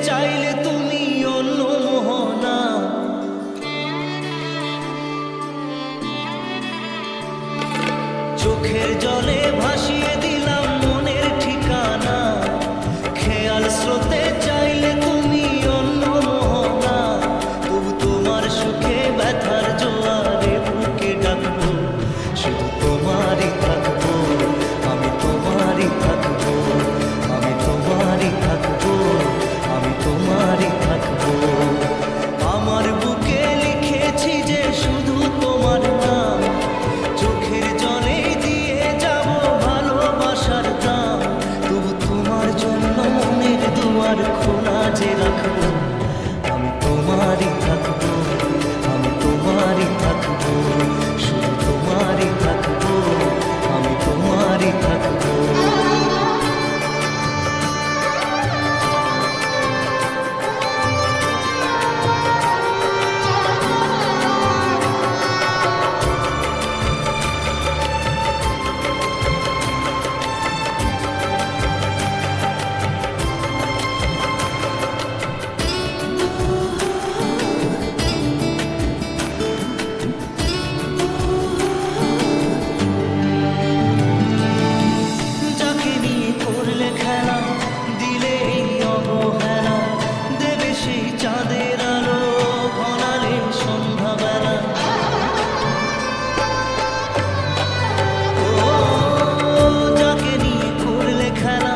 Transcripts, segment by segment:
চাইলে তুমি অন্য মোহনা, চোখের জলে ভাসিয়ে দিলাম মনের ঠিকানা, খেয়াল স্রোতে চাইলে তুমি অন্য মোহনা, তবু তোমার সুখে ব্যথার জোয়ারে বুকে ডাকবো, শুধু তোমারই থাকবো, আমি তোমারই থাকবো, আমি তোমারই থাকবো, আমি তোমারই থাকবো। আমার বুকে লিখেছি যে শুধু তোমার নাম, চোখের জলে দিয়ে যাব ভালোবাসার দাম, তবু তোমার জন্য মনের দুয়ার খোলা যে রাখবো, আমি তোমারই থাকবো, আমি তোমারই থাকবো, শুধু তোমারই থাকবো, আমি তোমারই থাকবো। যাকে নিয়ে করলে খেলা, দিলে এই অবহেলা, দেবে সেই চাঁদের আলো ঘনালে সন্ধ্যাবেলা। ও যাকে নিয়ে করলে খেলা,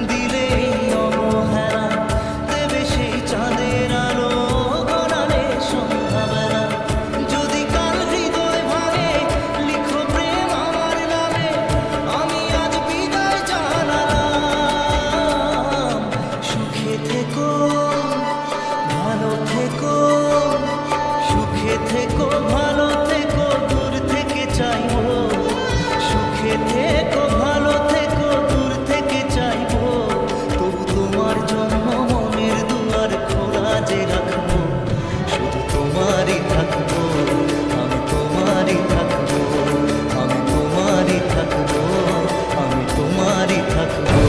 দিলে এই অবহেলা, দেবে সেই চাঁদের আলো ঘনালে সন্ধ্যাবেলা। যদি কাল হৃদয় ভাঙে লিখো প্রেম আমার নামে, আমি আজ বিদায় জানালাম। সুখে থেকো, ভালো থেকো, সুখে থেকো, ভালো থেকো, দূর থেকে চাইবো, সুখে থেকো, ভালো থেকো, দূর থেকে চাইবো, তবু তোমার জন্য মনের দুয়ার খোলা যে রাখবো, শুধু তোমারই থাকবো, আমি তোমারই থাকবো, আমি তোমারই থাকবো, আমি তোমারই থাকবো।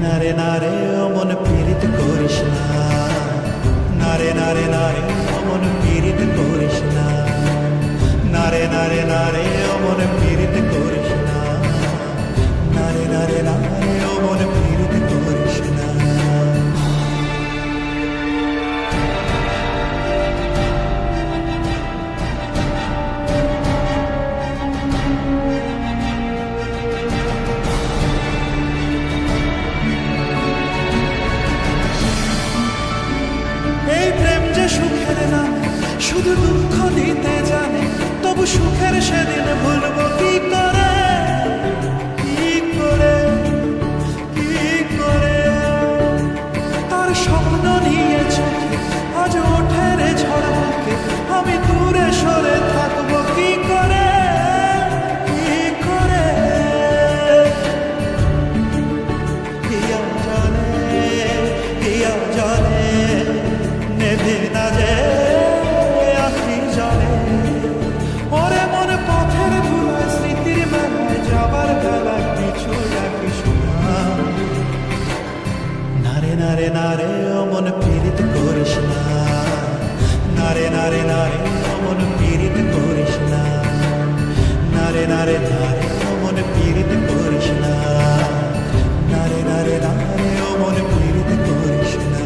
নারে নারে অমন পীড়িত করিস না, নারে নারে নারে অমন পীড়িত করিস না, নারে নারে নারে অমন পীড়িত করিস না, নারে নারে নারে অমন পীড়িত করিস না। এই প্রেম যে সুখের নাম, শুধু দুঃখ দিতে জানে, তবু সুখের সেদিন ভুলবো কি করে, কি করে, কি করে। তার স্বপ্ন নিয়ে চোখে আজ ওঠে রে ঝড় বুকে, আমি দূরে সরে থাকবো কি করে, কি করে। হিয়া জানে, হিয়া জানে, নেভে না যে আখি জানে। ওরে মনে পথের ধুলায় স্মৃতির মেলায় যাবার বেলায় পিছু রাখিস না। নারে নারে নারে অমন পীড়িত করিস না, নারে নারে নারে অমন পীড়িত করিস না, নারে নারে নারে অমন পীড়িত করিস না, নারে নারে নারে অমন পীড়িত করিস না।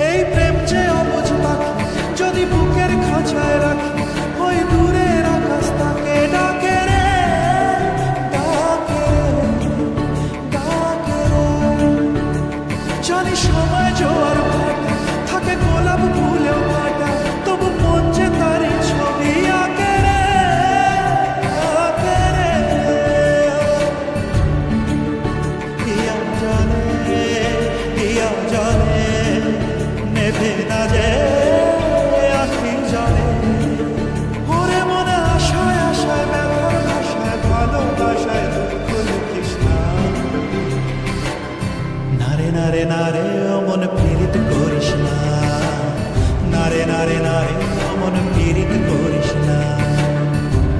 এই প্রেম যে অবুঝ পাখি, যদি বুকের খাঁচায় রাখি, ওই দূরের আকাশ তাকে ডাকে রে, ডাকে রে, ডাকে রে। জানি সময় জোয়ার ভাটা, থাকে গোলাপ ফুলেও কাটা, তবু মন যে তারই ছবি আঁকে রে, আঁকে রে। হিয়া জানে, হিয়া জানে, নেভে না যে আখি জানে। ওরে মনে আশায় আশায় ব্যথার ভাষায় ভালোবাসায় দুঃখ লিখিস না। নারে নারে নারে অমন পীড়িত করিস না, নারে নারে নারে অমন পীড়িত করিস না,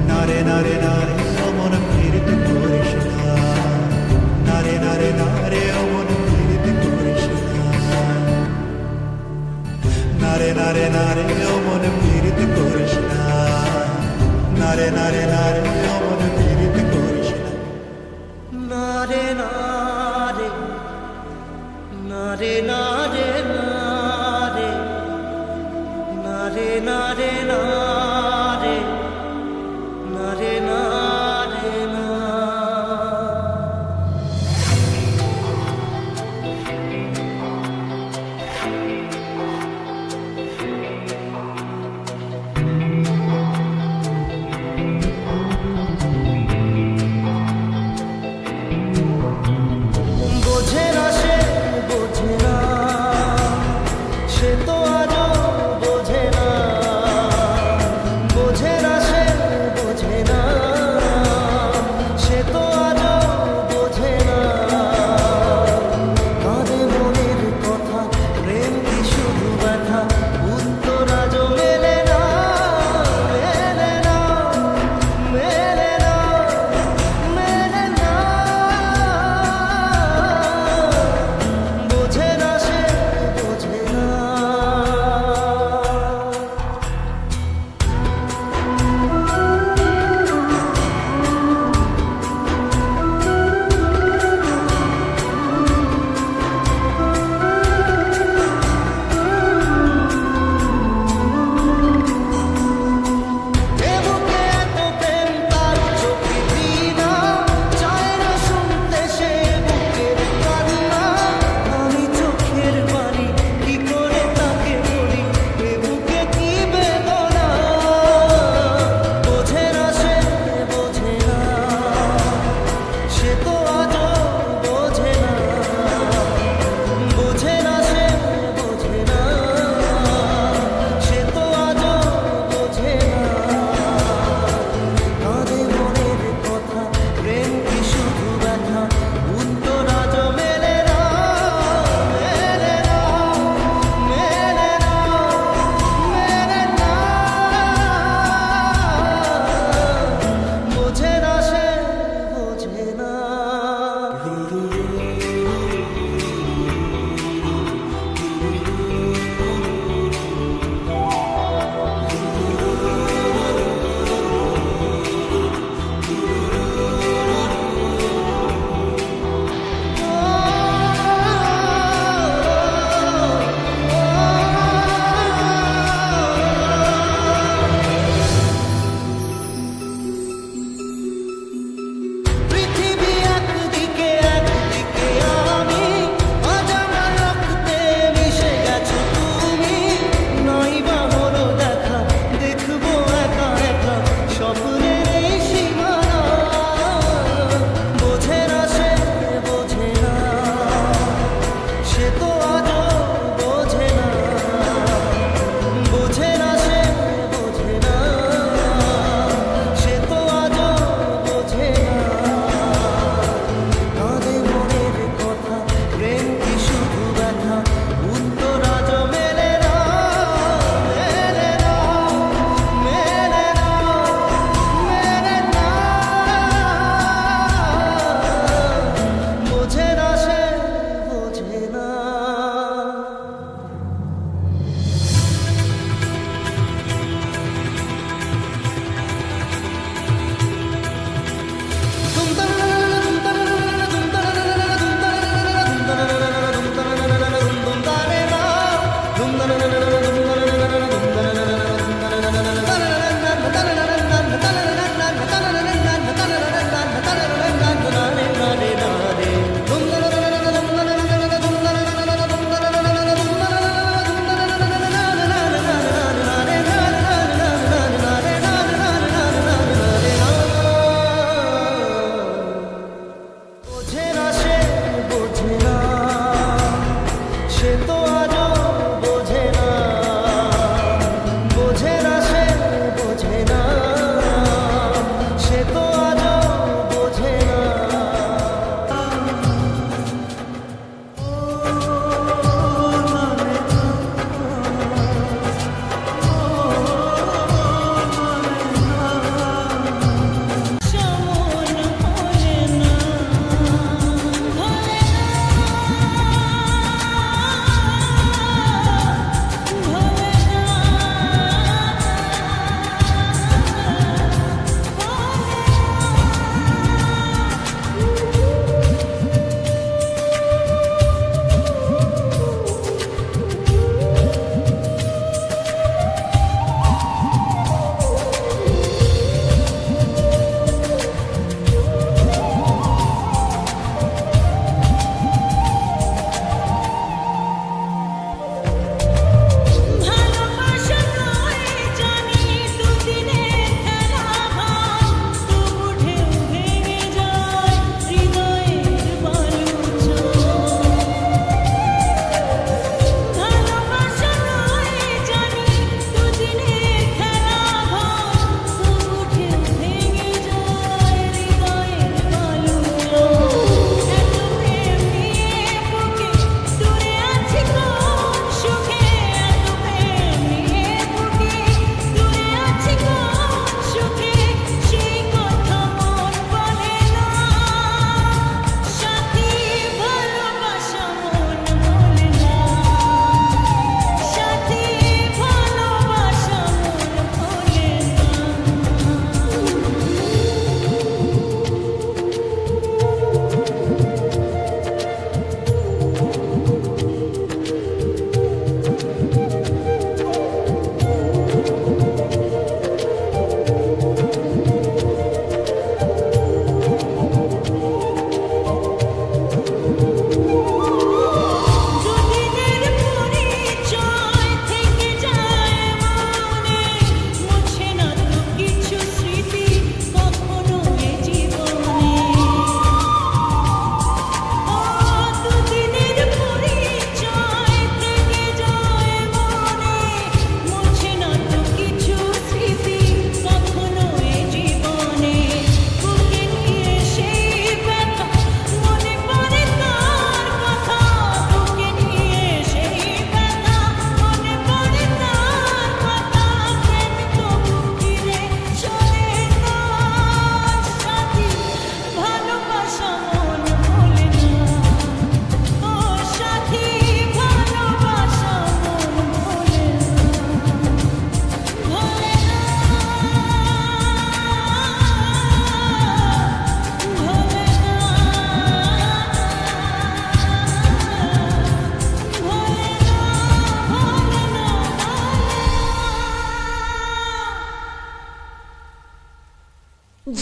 নারে নারে নারে অমন পীড়িত করিস না, নারে নারে নারে অমন পীড়িত করিস না, নারে নারে নারে অমন পীড়িত করিস না, নারে নারে নারে অমন পীড়িত করিস না। নারে নারে, নারে নারে নারে, নারে নারে নারে, নারে নারে না। বোঝে না সে, বোঝে না, সে তো আজও বোঝে না।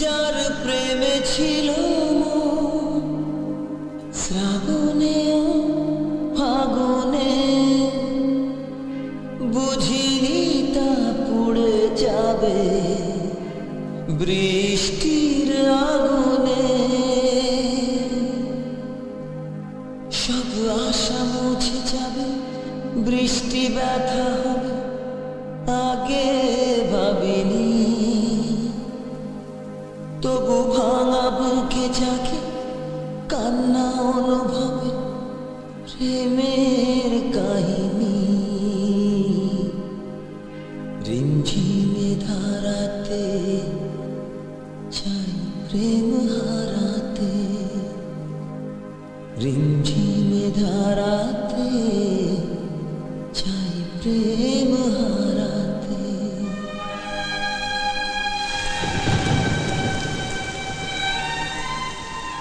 যার প্রেমে ছিল মন, শ্রাবণে ও ফাগুনে, বুঝিনি তা পুড়ে যাবে বৃষ্টির আগুনে। সব আশা মুছে যাবে, বৃষ্টি ব্যথা হবে, আগে ভাবিনি। তবু ভাঙা বুকে জাগে কান্না অনুভবে, প্রেমের কাহিনী। রিমঝিমে ধারাতে চাই প্রেম হারাতে, রিমঝিমে ধারাতে চাই প্রেম হারাতে।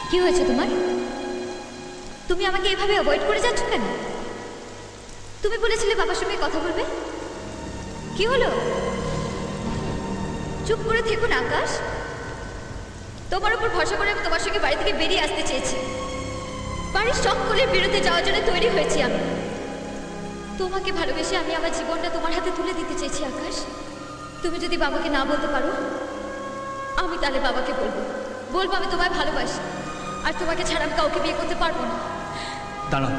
কি হয়েছে তোমার? তুমি আমাকে এভাবে অ্যাভয়েড করে যাচ্ছ কেন? তুমি বলেছিলে বাবার সঙ্গে কথা বলবে, কি হলো? চুপ করে থেকো না আকাশ। তোমার উপর ভরসা করে আমি তোমার সঙ্গে বাড়ি থেকে বেরিয়ে আসতে চেয়েছি। বাড়ির সকলের বিরুদ্ধে যাওয়ার জন্য তৈরি হয়েছি আমি। তোমাকে ভালোবেসে আমি আমার জীবনটা তোমার হাতে তুলে দিতে চেয়েছি আকাশ। তুমি যদি বাবাকে না বলতে পারো, আমি তাহলে বাবাকে বলবো। বলবো আমি তোমায় ভালোবাসি, আর তোমাকে ছাড়া আমি কাউকে বিয়ে করতে পারবো না। দাঁড়াও।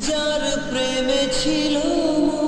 যার প্রেমে ছিল মন,